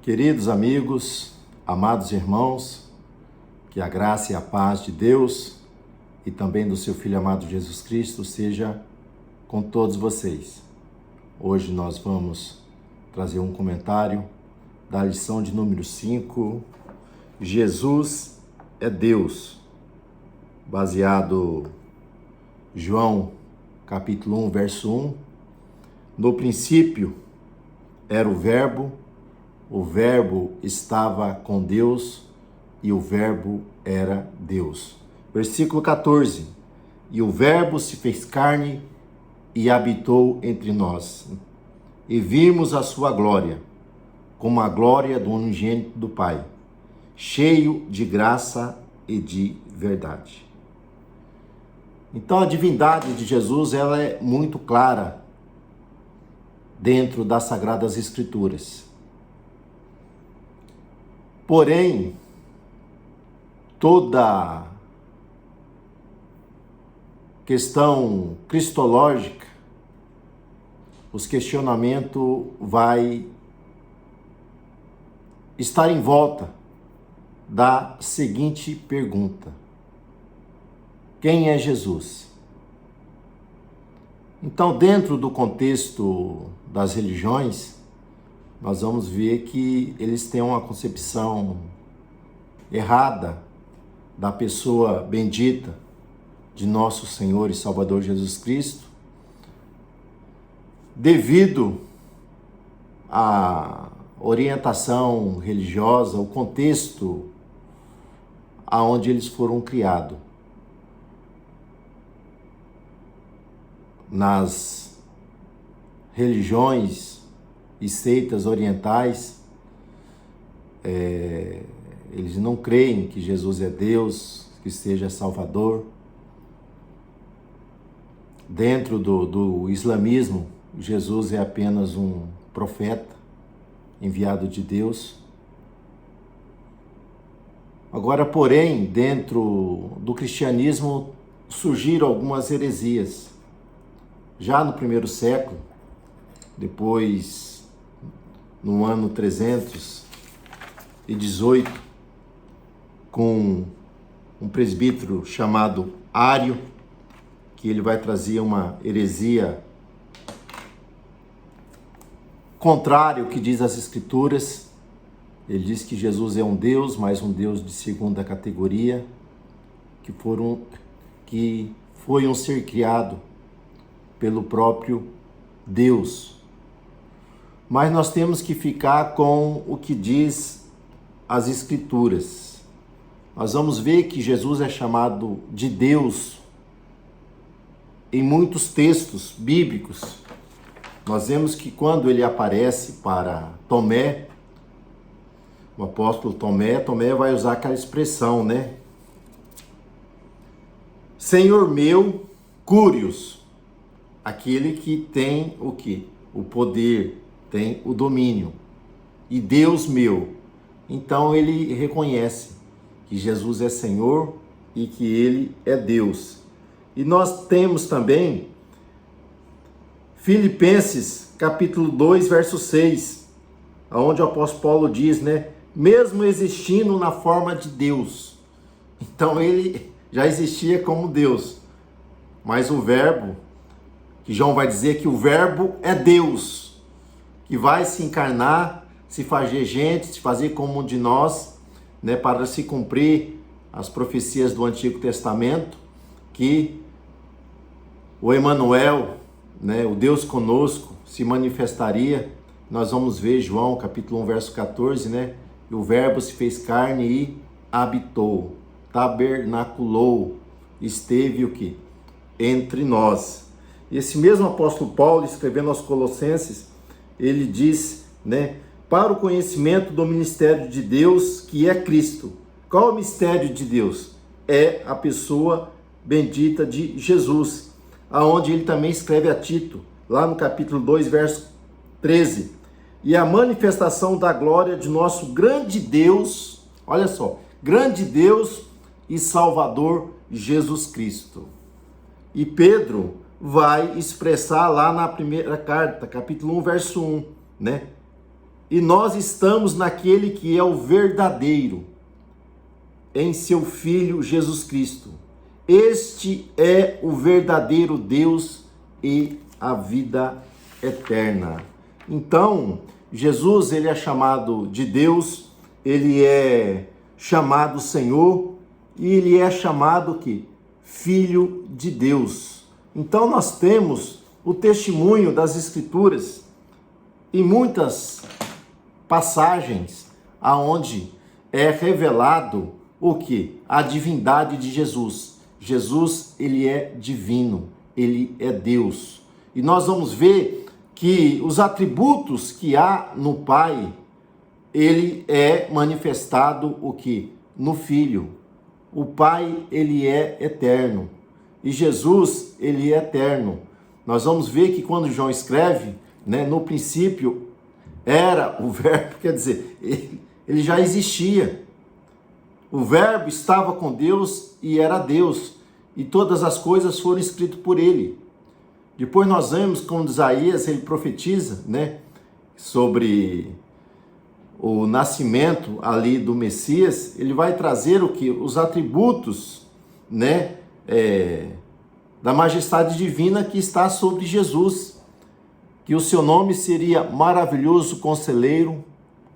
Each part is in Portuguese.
Queridos amigos, amados irmãos, que a graça e a paz de Deus e também do seu Filho amado Jesus Cristo seja com todos vocês. Hoje nós vamos trazer um comentário da lição de número 5, Jesus é Deus, baseado em João capítulo 1, verso 1. No princípio era o Verbo estava com Deus e o Verbo era Deus. Versículo 14. E o Verbo se fez carne e habitou entre nós. E vimos a sua glória, como a glória do unigênito do Pai, cheio de graça e de verdade. Então a divindade de Jesus ela é muito clara dentro das Sagradas Escrituras. Porém, toda questão cristológica, os questionamentos vai estar em volta da seguinte pergunta: quem é Jesus? Então, dentro do contexto das religiões, nós vamos ver que eles têm uma concepção errada da pessoa bendita de nosso Senhor e Salvador Jesus Cristo, devido à orientação religiosa, o contexto aonde eles foram criados. Nas religiões e seitas orientais, eles não creem que Jesus é Deus, que seja Salvador. Dentro do islamismo, Jesus é apenas um profeta enviado de Deus. Agora, porém, dentro do cristianismo surgiram algumas heresias. Já no primeiro século, depois no ano 318, com um presbítero chamado Ário, que ele vai trazer uma heresia contrária ao que diz as Escrituras. Ele diz que Jesus é um Deus, mas um Deus de segunda categoria, que foi um ser criado pelo próprio Deus. Mas nós temos que ficar com o que diz as Escrituras. Nós vamos ver que Jesus é chamado de Deus em muitos textos bíblicos. Nós vemos que quando ele aparece para Tomé, o apóstolo Tomé vai usar aquela expressão, né? Senhor meu, curios, aquele que tem o quê? O poder, tem o domínio. E Deus meu. Então ele reconhece que Jesus é Senhor e que ele é Deus. E nós temos também Filipenses capítulo 2, verso 6, onde o apóstolo Paulo diz, né? Mesmo existindo na forma de Deus. Então ele já existia como Deus. Mas o Verbo, que João vai dizer que o Verbo é Deus, que vai se encarnar, se fazer gente, se fazer como um de nós, né, para se cumprir as profecias do Antigo Testamento, que o Emanuel, né, o Deus conosco, se manifestaria. Nós vamos ver João capítulo 1, verso 14, né? E o Verbo se fez carne e habitou, tabernaculou, esteve o quê? Entre nós. Esse mesmo apóstolo Paulo, escrevendo aos Colossenses, ele diz, né? Para o conhecimento do ministério de Deus, que é Cristo. Qual é o mistério de Deus? É a pessoa bendita de Jesus, aonde ele também escreve a Tito, lá no capítulo 2, verso 13. E a manifestação da glória de nosso grande Deus, olha só, grande Deus e Salvador Jesus Cristo. E Pedro vai expressar lá na primeira carta, capítulo 1, verso 1, né? e nós estamos naquele que é o verdadeiro, em seu Filho Jesus Cristo. Este é o verdadeiro Deus e a vida eterna. Então, Jesus, ele é chamado de Deus, ele é chamado Senhor e ele é chamado que Filho de Deus. Então nós temos o testemunho das Escrituras em muitas passagens aonde é revelado o que? A divindade de Jesus. Jesus, ele é divino, ele é Deus. E nós vamos ver que os atributos que há no Pai, ele é manifestado o que? No Filho. O Pai, ele é eterno. E Jesus, ele é eterno. Nós vamos ver que quando João escreve, né, no princípio era o Verbo, quer dizer, ele já existia. O Verbo estava com Deus e era Deus. E todas as coisas foram escritas por ele. Depois nós vemos como Isaías, ele profetiza, né, sobre o nascimento ali do Messias. Ele vai trazer o que? Os atributos, né, da majestade divina que está sobre Jesus. Que o seu nome seria Maravilhoso Conselheiro,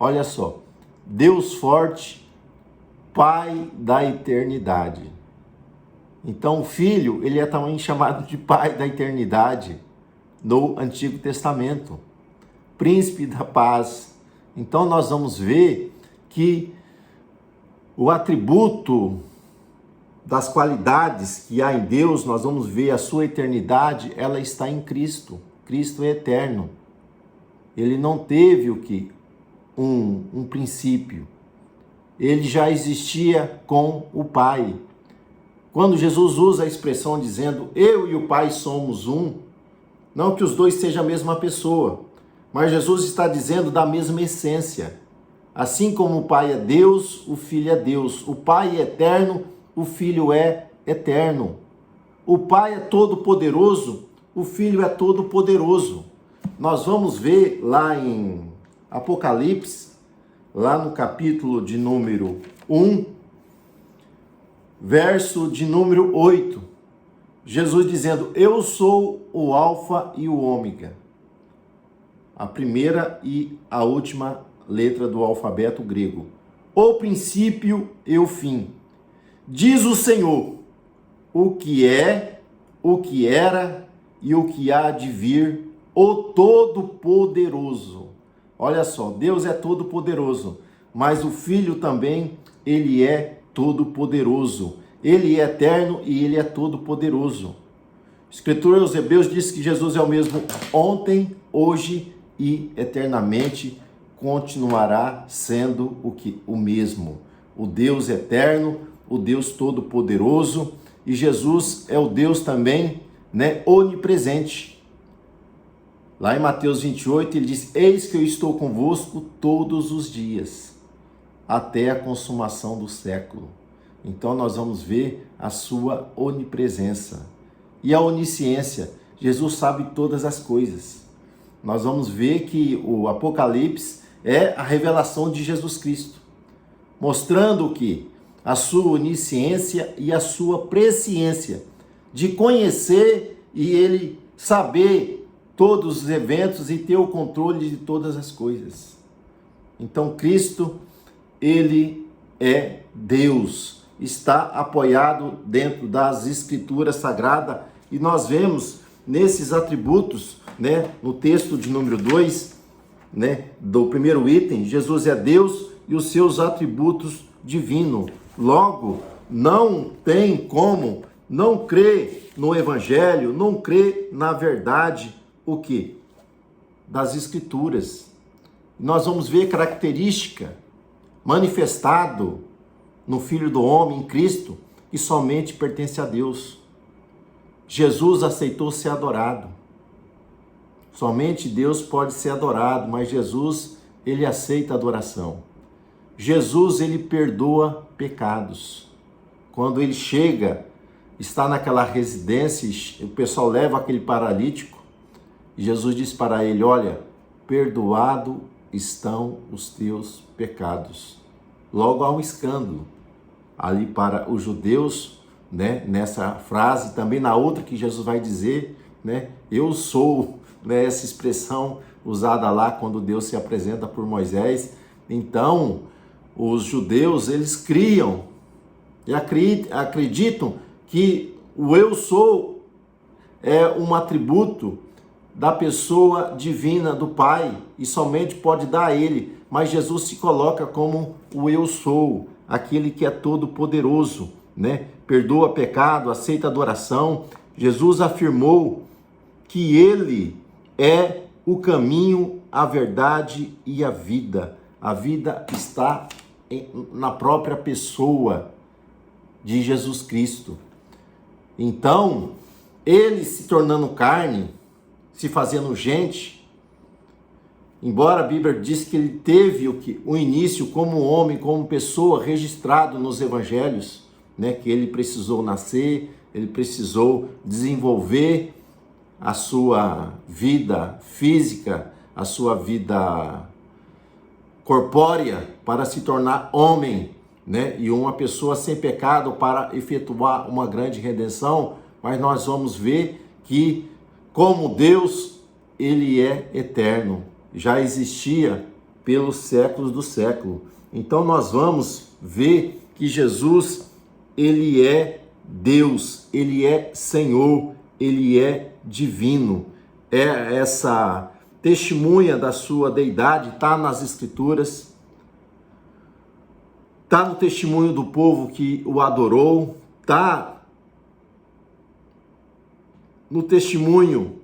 olha só, Deus Forte, Pai da Eternidade. Então o Filho, ele é também chamado de Pai da Eternidade no Antigo Testamento, Príncipe da Paz. Então nós vamos ver que o atributo das qualidades que há em Deus, nós vamos ver a sua eternidade, ela está em Cristo. Cristo é eterno. Ele não teve o que? Um princípio. Ele já existia com o Pai. Quando Jesus usa a expressão dizendo, eu e o Pai somos um, não que os dois sejam a mesma pessoa, mas Jesus está dizendo da mesma essência. Assim como o Pai é Deus, o Filho é Deus. O Pai é eterno, o Filho é eterno. O Pai é todo-poderoso, o Filho é todo-poderoso. Nós vamos ver lá em Apocalipse, lá no capítulo de número 1, verso de número 8, Jesus dizendo, eu sou o Alfa e o Ômega, a primeira e a última letra do alfabeto grego, o princípio e o fim, diz o Senhor, o que é, o que era e o que há de vir, o Todo-Poderoso. Olha só, Deus é todo-poderoso, mas o Filho também, ele é todo-poderoso. Ele é eterno e ele é todo-poderoso. A Escritura aos Hebreus diz que Jesus é o mesmo ontem, hoje e eternamente, continuará sendo o que? O mesmo. O Deus eterno, o Deus todo-poderoso, e Jesus é o Deus também, né, onipresente. Lá em Mateus 28, ele diz, eis que eu estou convosco todos os dias, até a consumação do século. Então nós vamos ver a sua onipresença. E a onisciência, Jesus sabe todas as coisas. Nós vamos ver que o Apocalipse é a revelação de Jesus Cristo, mostrando que a sua onisciência e a sua presciência, de conhecer e ele saber todos os eventos e ter o controle de todas as coisas. Então Cristo, ele é Deus, está apoiado dentro das Escrituras Sagradas, e nós vemos nesses atributos, né, no texto de número 2, né, do primeiro item, Jesus é Deus e os seus atributos divinos. Logo, não tem como não crer no Evangelho, não crer na verdade, o que? Das Escrituras. Nós vamos ver característica manifestado no Filho do Homem, em Cristo, que somente pertence a Deus. Jesus aceitou ser adorado. Somente Deus pode ser adorado, mas Jesus, ele aceita a adoração. Jesus, ele perdoa pecados. Quando ele chega, está naquela residência, o pessoal leva aquele paralítico, e Jesus diz para ele, olha, perdoado estão os teus pecados. Logo há um escândalo ali para os judeus, né? Nessa frase, também na outra que Jesus vai dizer, né? Eu sou, né? Essa expressão usada lá quando Deus se apresenta por Moisés. Então, os judeus, eles criam e acreditam que o eu sou é um atributo da pessoa divina do Pai e somente pode dar a Ele. Mas Jesus se coloca como o eu sou, aquele que é todo poderoso, né? Perdoa pecado, aceita adoração. Jesus afirmou que Ele é o caminho, a verdade e a vida. A vida está na própria pessoa de Jesus Cristo. Então, ele se tornando carne, se fazendo gente, embora a Bíblia diz que ele teve o início como homem, como pessoa, registrado nos evangelhos, né, que ele precisou nascer, ele precisou desenvolver a sua vida física, a sua vida corpórea para se tornar homem, né? E uma pessoa sem pecado para efetuar uma grande redenção. Mas nós vamos ver que, como Deus, ele é eterno, já existia pelos séculos do século. Então nós vamos ver que Jesus, ele é Deus, ele é Senhor, ele é divino. É essa testemunha da sua deidade, está nas Escrituras, está no testemunho do povo que o adorou, está no testemunho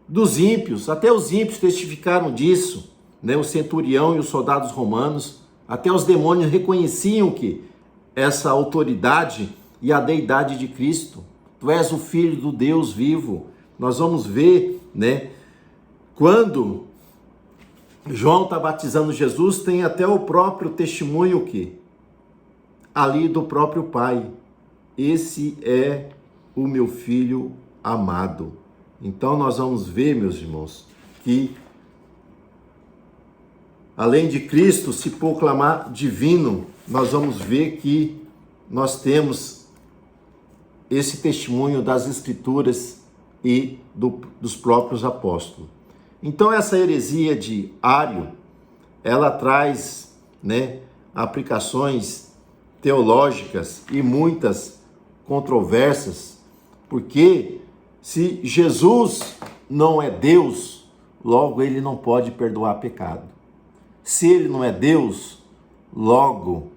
dos ímpios, até os ímpios testificaram disso, né? O centurião e os soldados romanos, até os demônios reconheciam que essa autoridade e a deidade de Cristo. Tu és o Filho do Deus vivo. Nós vamos ver, né? Quando João está batizando Jesus, tem até o próprio testemunho que ali do próprio Pai. Esse é o meu Filho amado. Então nós vamos ver, meus irmãos, que além de Cristo se proclamar divino, nós vamos ver que nós temos esse testemunho das Escrituras e dos próprios apóstolos. Então essa heresia de Ário, ela traz, né, aplicações teológicas e muitas controvérsias, porque se Jesus não é Deus, logo ele não pode perdoar pecado. Se ele não é Deus, logo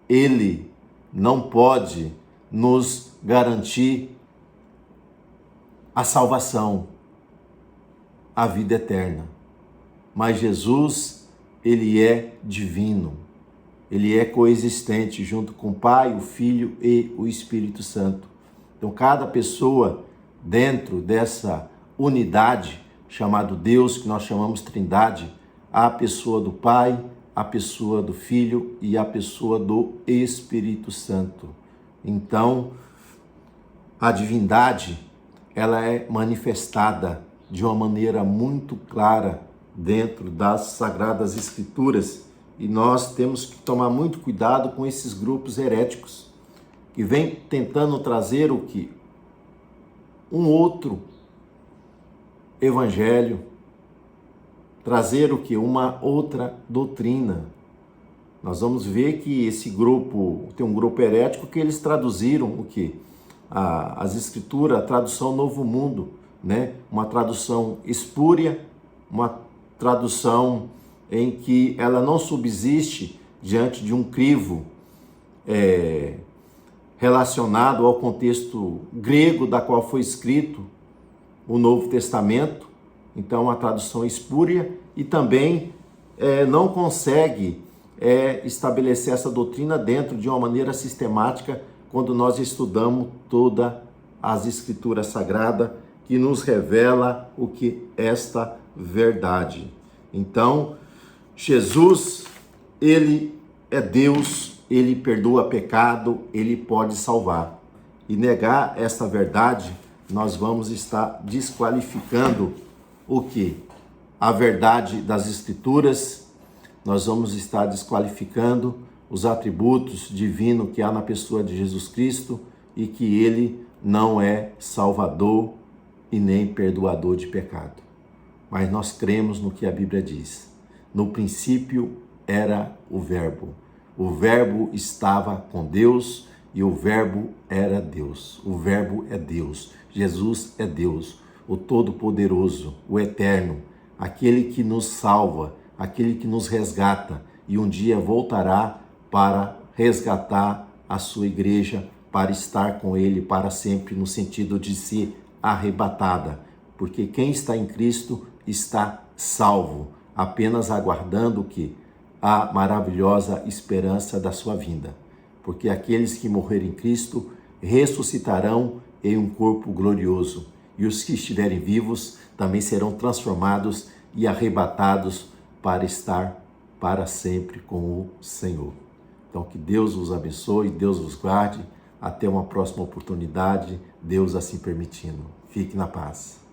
ele não pode nos garantir a salvação, a vida eterna. Mas Jesus, ele é divino. Ele é coexistente junto com o Pai, o Filho e o Espírito Santo. Então, cada pessoa dentro dessa unidade, chamado Deus, que nós chamamos Trindade, a pessoa do Pai, a pessoa do Filho e a pessoa do Espírito Santo. Então, a divindade, ela é manifestada de uma maneira muito clara dentro das Sagradas Escrituras. E nós temos que tomar muito cuidado com esses grupos heréticos, que vêm tentando trazer o que? Um outro evangelho, trazer o que? Uma outra doutrina. Nós vamos ver que esse grupo, tem um grupo herético que eles traduziram o que? As Escrituras, a tradução Novo Mundo, né? Uma tradução espúria, uma tradução em que ela não subsiste diante de um crivo relacionado ao contexto grego da qual foi escrito o Novo Testamento. Então, uma tradução espúria, e também não consegue estabelecer essa doutrina dentro de uma maneira sistemática quando nós estudamos todas as Escrituras Sagradas, que nos revela o que esta verdade. Então, Jesus, ele é Deus, ele perdoa pecado, ele pode salvar. E negar esta verdade, nós vamos estar desqualificando o que? A verdade das Escrituras nós vamos estar desqualificando os atributos divinos que há na pessoa de Jesus Cristo e que ele não é salvador e nem perdoador de pecado. Mas nós cremos no que a Bíblia diz. No princípio era o Verbo estava com Deus e o Verbo era Deus. O Verbo é Deus. Jesus é Deus, o Todo-Poderoso, o Eterno, aquele que nos salva, aquele que nos resgata e um dia voltará para resgatar a sua igreja, para estar com ele para sempre, no sentido de ser arrebatada. Porque quem está em Cristo está salvo, apenas aguardando o que? A maravilhosa esperança da sua vinda. Porque aqueles que morrerem em Cristo ressuscitarão em um corpo glorioso. E os que estiverem vivos também serão transformados e arrebatados para estar para sempre com o Senhor. Então que Deus os abençoe, Deus os guarde. Até uma próxima oportunidade, Deus assim permitindo. Fique na paz.